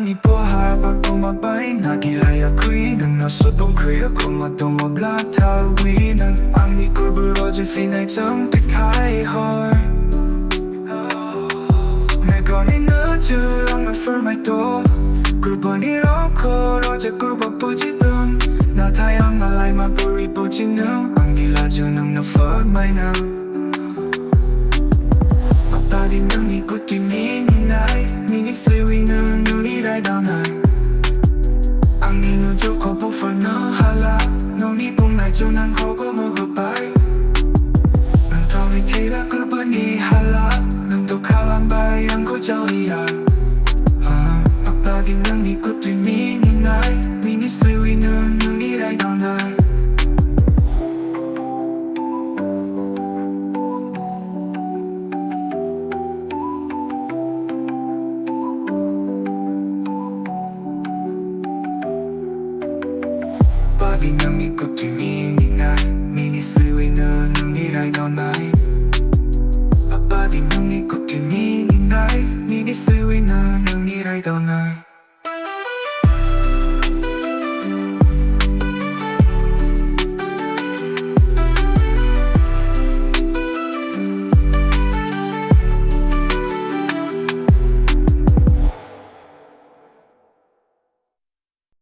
ipo habang tumabay Nagilay ako'y nang nasodong kaya kumatumabla tawinan Ang ikurbo je finay trong tikhay hor Negoni na ju ang affirmay to Kurbo ni roko roje kurbo pujiton Na tayang alay mapuri pujino Ang nilaju nang na-formay na Pagpadi nang ikot kiminay Minisliwi nang nuliray danay Ang inujo ko po for na hala Nung nipong na jo nang kogo mo gabay Nang tawid kila kurbo ni hala Nang tukalambay ang ko jaulian Pagpadi nang ikot kiminay Minisliwi nang nuliray danay Paging ang ikot kiminay Minisliwi na nang niray daw na'y